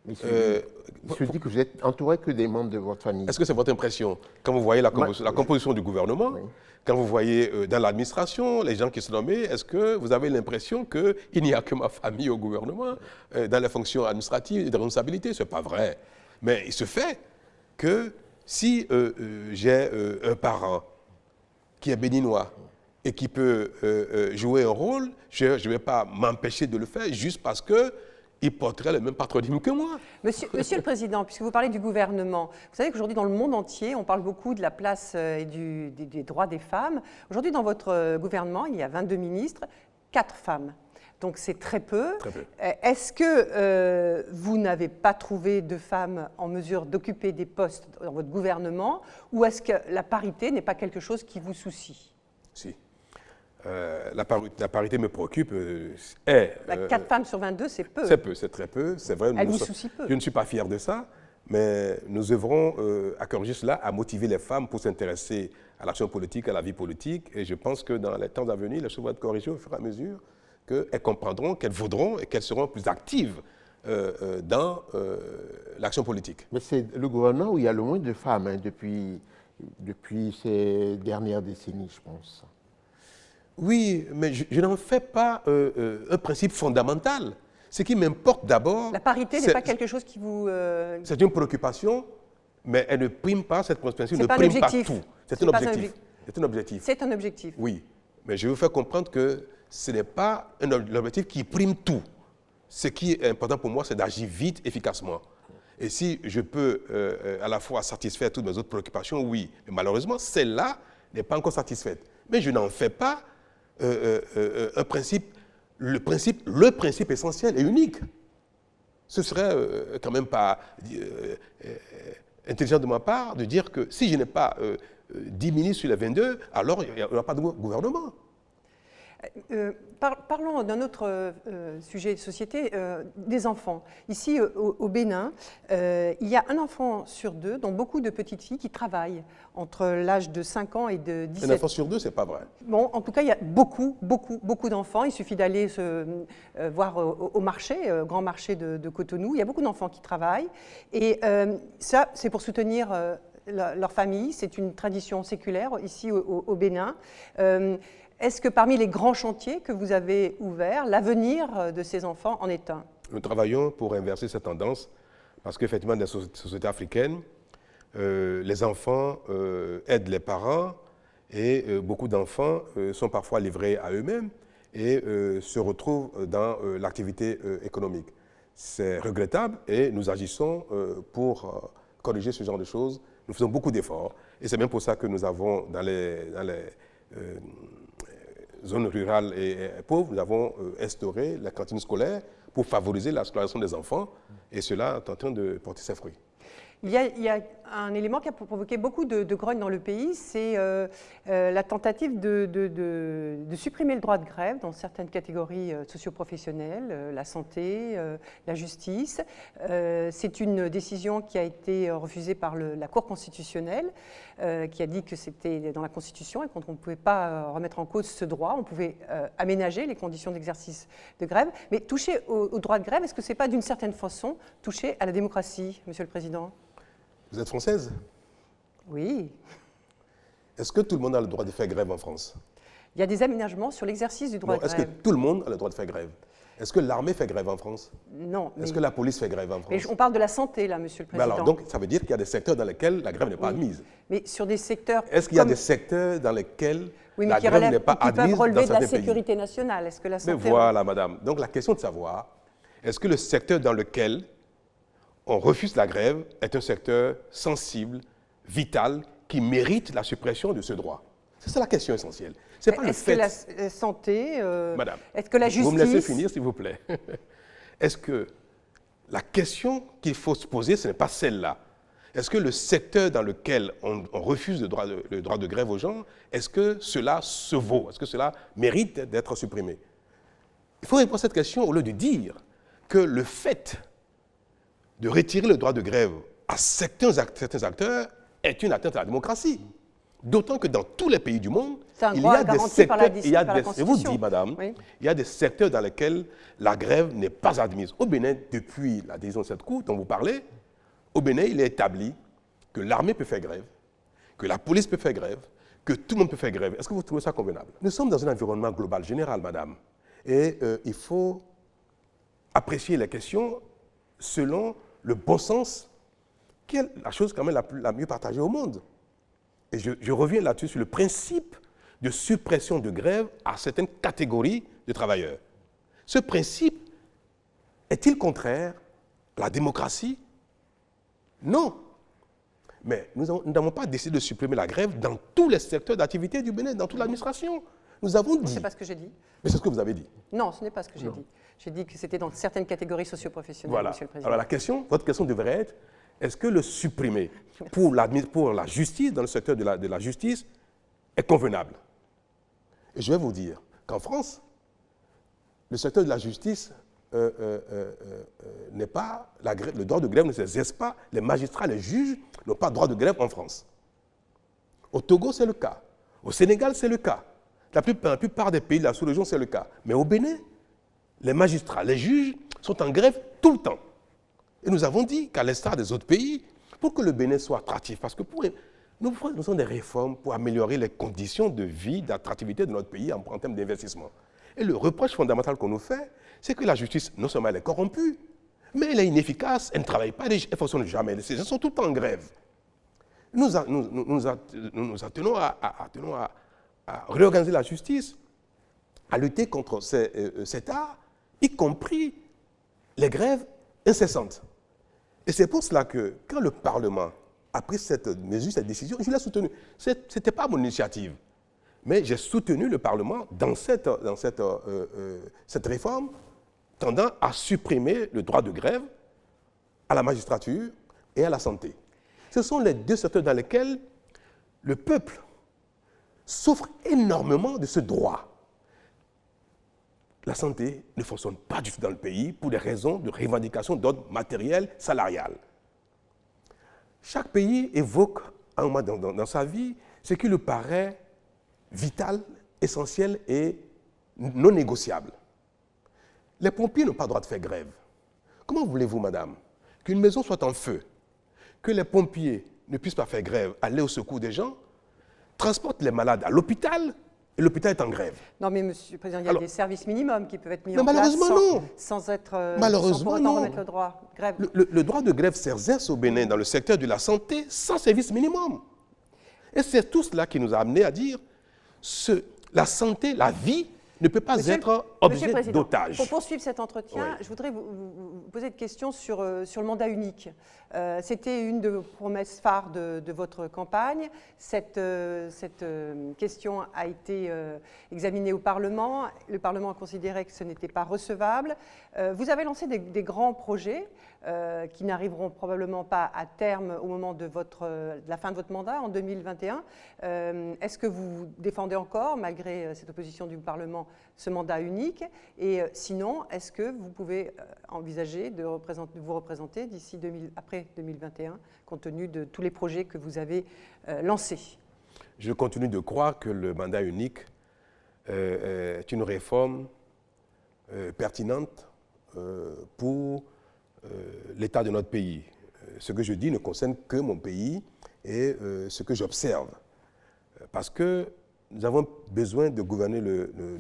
Mais il se dit que vous êtes entouré que des membres de votre famille. Est-ce que c'est votre impression? Quand vous voyez la composition du gouvernement, oui. Quand vous voyez dans l'administration les gens qui sont nommés, est-ce que vous avez l'impression qu'il n'y a que ma famille au gouvernement, dans les fonctions administratives et de responsabilité? Ce n'est pas vrai. Mais il se fait que si j'ai un parent qui est béninois et qui peut jouer un rôle, je ne vais pas m'empêcher de le faire juste parce qu'il porterait le même patronyme que moi. Monsieur le Président, puisque vous parlez du gouvernement, vous savez qu'aujourd'hui dans le monde entier, on parle beaucoup de la place et des droits des femmes. Aujourd'hui dans votre gouvernement, il y a 22 ministres, 4 femmes. Donc c'est très peu. Très peu. Est-ce que vous n'avez pas trouvé de femmes en mesure d'occuper des postes dans votre gouvernement, ou est-ce que la parité n'est pas quelque chose qui vous soucie? Si. La parité me préoccupe. 4 femmes sur 22, c'est peu. C'est peu, c'est très peu. C'est vrai. Elle vous soucie peu. Je ne suis pas fier de ça, mais nous œuvrons à corriger cela, à motiver les femmes pour s'intéresser à l'action politique, à la vie politique. Et je pense que dans les temps à venir, les choses vont être corrigées au fur et à mesure qu'elles comprendront, qu'elles voudront et qu'elles seront plus actives dans l'action politique. Mais c'est le gouvernement où il y a le moins de femmes hein, depuis ces dernières décennies, je pense. Oui, mais je n'en fais pas un principe fondamental. Ce qui m'importe d'abord... La parité n'est pas quelque chose qui vous... C'est une préoccupation, mais elle ne prime pas, cette préoccupation ne pas prime pas objectif. tout. C'est un objectif. C'est un objectif. C'est un objectif. Oui, mais je veux faire comprendre que ce n'est pas l'objectif qui prime tout. Ce qui est important pour moi, c'est d'agir vite, efficacement. Et si je peux à la fois satisfaire toutes mes autres préoccupations, oui. Mais malheureusement, celle-là n'est pas encore satisfaite. Mais je n'en fais pas un principe, le principe essentiel et unique. Ce serait quand même pas intelligent de ma part de dire que si je n'ai pas 10 ministres sur les 22, alors il n'y aura pas de gouvernement. Parlons d'un autre sujet de société, des enfants. Ici, au Bénin, il y a un enfant sur 2, dont beaucoup de petites filles, qui travaillent entre l'âge de 5 ans et de 17 ans. Un enfant sur 2, c'est pas vrai. Bon, en tout cas, il y a beaucoup d'enfants. Il suffit d'aller voir au marché, grand marché de Cotonou. Il y a beaucoup d'enfants qui travaillent. Et ça, c'est pour soutenir leur famille. C'est une tradition séculaire ici au Bénin. Est-ce que parmi les grands chantiers que vous avez ouverts, l'avenir de ces enfants en est un? Nous travaillons pour inverser cette tendance parce qu'effectivement, dans les sociétés africaines, les enfants aident les parents et beaucoup d'enfants sont parfois livrés à eux-mêmes et se retrouvent dans l'activité économique. C'est regrettable et nous agissons pour corriger ce genre de choses. Nous faisons beaucoup d'efforts et c'est même pour ça que nous avons dans les zones rurales et pauvres, nous avons instauré la cantine scolaire pour favoriser la scolarisation des enfants et cela est en train de porter ses fruits. Il y a un élément qui a provoqué beaucoup de grogne dans le pays, c'est la tentative de supprimer le droit de grève dans certaines catégories socio-professionnelles, la santé, la justice. C'est une décision qui a été refusée par la Cour constitutionnelle, qui a dit que c'était dans la Constitution et qu'on ne pouvait pas remettre en cause ce droit, on pouvait aménager les conditions d'exercice de grève. Mais toucher au droit de grève, est-ce que ce n'est pas d'une certaine façon toucher à la démocratie, Monsieur le Président ? Vous êtes française? Oui. Est-ce que tout le monde a le droit de faire grève en France? Il y a des aménagements sur l'exercice du droit de grève. Est-ce que tout le monde a le droit de faire grève? Est-ce que l'armée fait grève en France? Non. Est-ce que la police fait grève en France? Mais on parle de la santé, là, Monsieur le Président. Alors, donc, ça veut dire qu'il y a des secteurs dans lesquels la grève n'est pas admise. Mais sur des secteurs... Est-ce qu'il y a des secteurs dans lesquels la grève n'est pas admise dans certains pays? Qui peuvent relever de la sécurité nationale. Est-ce que la santé... Mais voilà, madame. Donc, la question de savoir, est-ce que le secteur dans lequel on refuse la grève est un secteur sensible, vital, qui mérite la suppression de ce droit? C'est ça la question essentielle. C'est pas le fait... Est-ce que la santé, madame, est-ce que la justice... Vous me laissez finir, s'il vous plaît. Est-ce que la question qu'il faut se poser, ce n'est pas celle-là. Est-ce que le secteur dans lequel on refuse le droit de grève aux gens, est-ce que cela se vaut? Est-ce que cela mérite d'être supprimé? Il faut répondre à cette question au lieu de dire que le fait de retirer le droit de grève à certains acteurs est une atteinte à la démocratie. D'autant que dans tous les pays du monde, il y a des secteurs, je vous dis, madame, oui. Il y a des secteurs dans lesquels la grève n'est pas admise. Au Bénin, depuis la décision de cette Cour dont vous parlez, au Bénin, il est établi que l'armée peut faire grève, que la police peut faire grève, que tout le monde peut faire grève. Est-ce que vous trouvez ça convenable? Nous sommes dans un environnement global général, madame, et il faut apprécier les questions selon le bon sens, qui est la chose quand même la mieux partagée au monde. Et je reviens là-dessus sur le principe de suppression de grève à certaines catégories de travailleurs. Ce principe est-il contraire à la démocratie? Non. Mais nous n'avons pas décidé de supprimer la grève dans tous les secteurs d'activité du Bénin, dans toute l'administration. Nous avons dit... Ce n'est pas ce que j'ai dit. Mais c'est ce que vous avez dit. Non, ce n'est pas ce que j'ai dit. J'ai dit que c'était dans certaines catégories socioprofessionnelles, Voilà. Monsieur le Président. Alors votre question devrait être, est-ce que le supprimer pour la justice, dans le secteur de la justice, est convenable? Et je vais vous dire qu'en France, le secteur de la justice n'est pas... le droit de grève ne s'exerce pas. Les magistrats, les juges n'ont pas de droit de grève en France. Au Togo, c'est le cas. Au Sénégal, c'est le cas. La plupart des pays de la sous-région, c'est le cas. Mais au Bénin, les magistrats, les juges sont en grève tout le temps. Et nous avons dit qu'à l'instar des autres pays, pour que le Bénin soit attractif, parce que nous faisons des réformes pour améliorer les conditions de vie, d'attractivité de notre pays en termes d'investissement. Et le reproche fondamental qu'on nous fait, c'est que la justice, non seulement elle est corrompue, mais elle est inefficace, elle ne travaille pas, elle ne fonctionne jamais. Ces gens sont tout le temps en grève. Nous attenons à réorganiser la justice, à lutter contre cet art, y compris les grèves incessantes. Et c'est pour cela que quand le Parlement a pris cette mesure, cette décision, je l'ai soutenue. Ce n'était pas mon initiative, mais j'ai soutenu le Parlement dans cette réforme tendant à supprimer le droit de grève à la magistrature et à la santé. Ce sont les deux secteurs dans lesquels le peuple souffre énormément de ce droit. La santé ne fonctionne pas du tout dans le pays pour des raisons de revendication d'ordre matériel, salarial. Chaque pays évoque un moment dans sa vie ce qui lui paraît vital, essentiel et non négociable. Les pompiers n'ont pas le droit de faire grève. Comment voulez-vous, madame, qu'une maison soit en feu, que les pompiers ne puissent pas faire grève, aller au secours des gens, transportent les malades à l'hôpital, et l'hôpital est en grève? Non, mais Monsieur le Président, il y a des services minimums qui peuvent être mis mais en place sans malheureusement, pour autant remettre le droit de grève. Le droit de grève s'exerce au Bénin dans le secteur de la santé sans service minimum. Et c'est tout cela qui nous a amené à dire la santé, la vie, ne peut pas être objet d'otage. Pour poursuivre cet entretien, je voudrais vous poser une question sur le mandat unique. C'était une de vos promesses phares de votre campagne. Cette question a été examinée au Parlement. Le Parlement a considéré que ce n'était pas recevable. Vous avez lancé des grands projets qui n'arriveront probablement pas à terme au moment de la fin de votre mandat, en 2021. Est-ce que vous défendez encore, malgré cette opposition du Parlement, ce mandat unique? Et sinon, est-ce que vous pouvez envisager de vous représenter après 2021, compte tenu de tous les projets que vous avez lancés? Je continue de croire que le mandat unique est une réforme pertinente pour l'état de notre pays. Ce que je dis ne concerne que mon pays et ce que j'observe. Parce que nous avons besoin de gouverner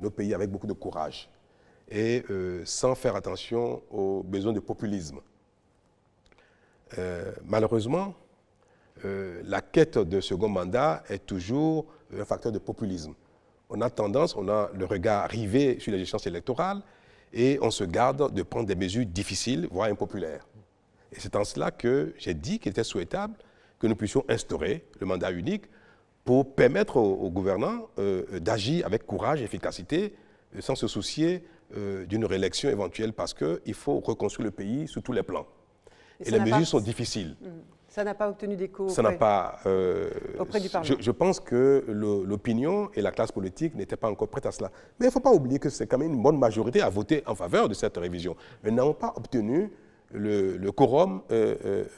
nos pays avec beaucoup de courage et sans faire attention aux besoins de populisme. Malheureusement, la quête de second mandat est toujours un facteur de populisme. On a le regard rivé sur les échéances électorales et on se garde de prendre des mesures difficiles, voire impopulaires. Et c'est en cela que j'ai dit qu'il était souhaitable que nous puissions instaurer le mandat unique pour permettre aux gouvernants d'agir avec courage et efficacité sans se soucier d'une réélection éventuelle parce qu'il faut reconstruire le pays sur tous les plans. Et les mesures sont difficiles. Ça n'a pas obtenu d'écho auprès du Parlement. Je pense que l'opinion et la classe politique n'étaient pas encore prêtes à cela. Mais il ne faut pas oublier que c'est quand même une bonne majorité à voter en faveur de cette révision. Mais nous n'avons pas obtenu le quorum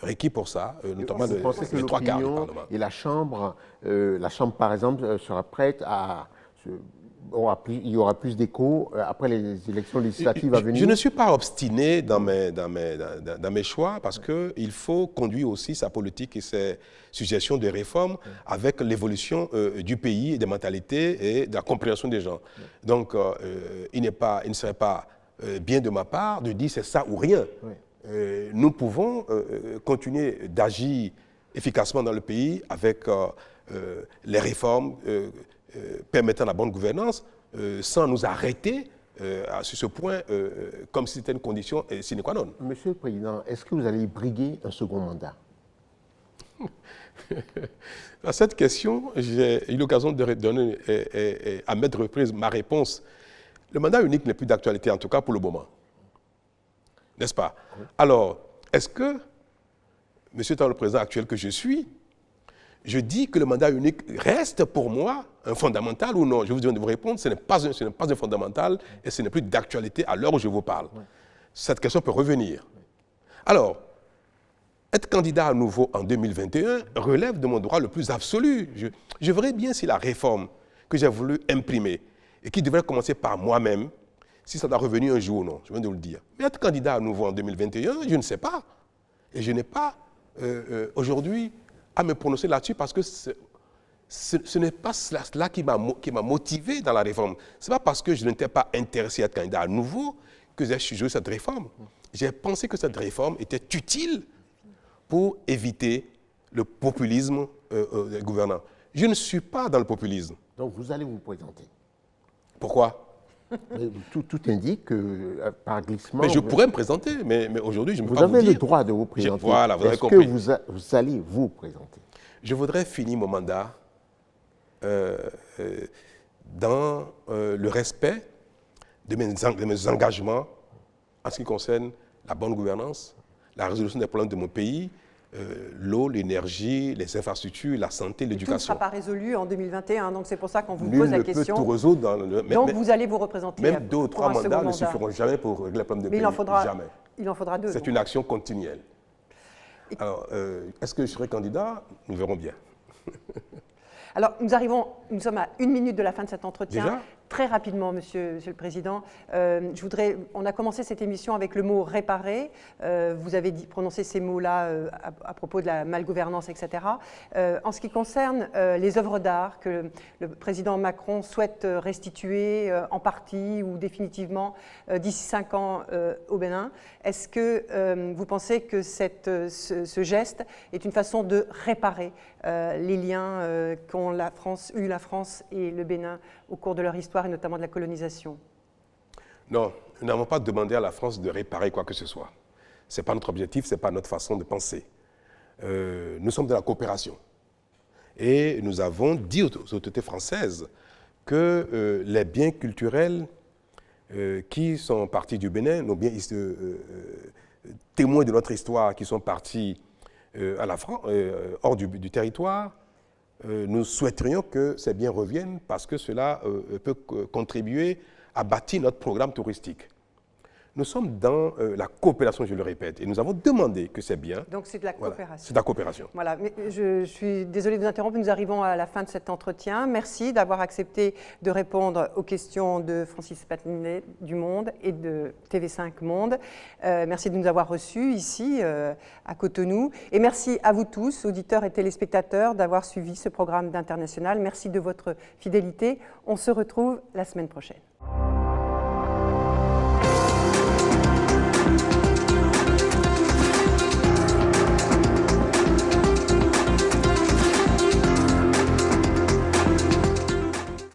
requis pour ça, notamment les 3 quarts du Parlement. Et la Chambre, par exemple, sera prête à... il y aura plus d'écho après les élections législatives à venir. Je ne suis pas obstiné dans mes choix parce qu'il faut conduire aussi sa politique et ses suggestions de réforme avec l'évolution du pays et des mentalités et de la compréhension des gens. Donc, il ne serait pas bien de ma part de dire c'est ça ou rien. Nous pouvons continuer d'agir efficacement dans le pays avec les réformes permettant la bonne gouvernance, sans nous arrêter sur ce point comme si c'était une condition sine qua non. Monsieur le Président, est-ce que vous allez briguer un second mandat? À cette question, j'ai eu l'occasion de donner à maintes reprises ma réponse. Le mandat unique n'est plus d'actualité, en tout cas pour le moment. N'est-ce pas? Oui. Alors, est-ce que, monsieur étant le président actuel que je suis, je dis que le mandat unique reste pour moi un fondamental ou non? Je vous répondre, ce n'est pas un fondamental et ce n'est plus d'actualité à l'heure où je vous parle. Oui. Cette question peut revenir. Oui. Alors, être candidat à nouveau en 2021 relève de mon droit le plus absolu. Je verrais bien si la réforme que j'ai voulu imprimer et qui devrait commencer par moi-même, si ça doit revenir un jour ou non, je viens de vous le dire. Mais être candidat à nouveau en 2021, je ne sais pas. Et je n'ai pas aujourd'hui à me prononcer là-dessus parce que ce n'est pas cela qui m'a motivé dans la réforme. Ce n'est pas parce que je n'étais pas intéressé à être candidat à nouveau que j'ai joué cette réforme. J'ai pensé que cette réforme était utile pour éviter le populisme des gouvernants. Je ne suis pas dans le populisme. Donc vous allez vous présenter. Pourquoi? Tout indique que par glissement... Mais je pourrais me présenter, mais aujourd'hui je ne peux pas vous dire. Vous avez le droit de vous présenter. Voilà, vous avez compris. Est-ce que vous allez vous présenter? Je voudrais finir mon mandat dans le respect de mes engagements en ce qui concerne la bonne gouvernance, la résolution des problèmes de mon pays, l'eau, l'énergie, les infrastructures, la santé, l'éducation. Tout ne sera pas résolu en 2021, donc c'est pour ça qu'on vous pose la question. Peut tout résoudre donc vous allez vous représenter même 2 ou 3 mandats ne suffiront jamais pour régler les problèmes de pays. Jamais. Il en faudra 2. C'est une action continuelle. Alors, est-ce que je serai candidat? Nous verrons bien. Alors, nous sommes à 1 minute de la fin de cet entretien. Déjà ? Très rapidement, monsieur le Président, on a commencé cette émission avec le mot « réparer ». Vous avez prononcé ces mots-là à propos de la malgouvernance, etc. En ce qui concerne les œuvres d'art que le président Macron souhaite restituer en partie ou définitivement d'ici 5 ans au Bénin, est-ce que vous pensez que ce geste est une façon de réparer les liens qu'ont la France et le Bénin au cours de leur histoire et notamment de la colonisation? Non, nous n'avons pas demandé à la France de réparer quoi que ce soit. Ce n'est pas notre objectif, ce n'est pas notre façon de penser. Nous sommes de la coopération. Et nous avons dit aux autorités françaises que les biens culturels qui sont partis du Bénin, nos biens témoins de notre histoire qui sont partis hors du territoire, nous souhaiterions que ces biens reviennent parce que cela peut contribuer à bâtir notre programme touristique. Nous sommes dans la coopération, je le répète, et nous avons demandé que ces biens... Donc c'est de la coopération. Voilà, c'est de la coopération. Voilà, mais je suis désolée de vous interrompre, nous arrivons à la fin de cet entretien. Merci d'avoir accepté de répondre aux questions de Francis Patinet du Monde et de TV5 Monde. Merci de nous avoir reçus ici, à Cotonou. Et merci à vous tous, auditeurs et téléspectateurs, d'avoir suivi ce programme d'International. Merci de votre fidélité. On se retrouve la semaine prochaine.